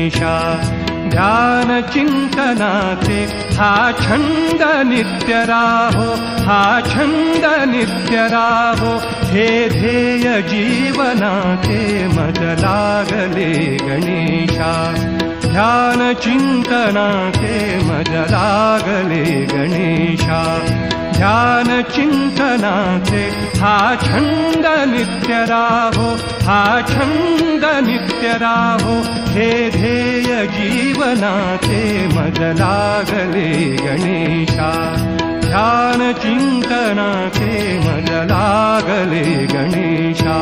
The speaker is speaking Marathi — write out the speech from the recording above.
गणेशा। ध्यान चिंतनाचे हा छंद नित्य राहो, हा छंद नित्य राहो, हे ध्येय जीवनाचे मज लागले गणेशा। ध्यान चिंतनाचे मज लागले गणेशा। ध्यान चिंतनाचे हा छंद नित्य राहो, हा छंद नित्य राहो, हे ध्येय जीवनाचे मज लागले गणेशा। ध्यान चिंतनाचे मज लागले गणेशा।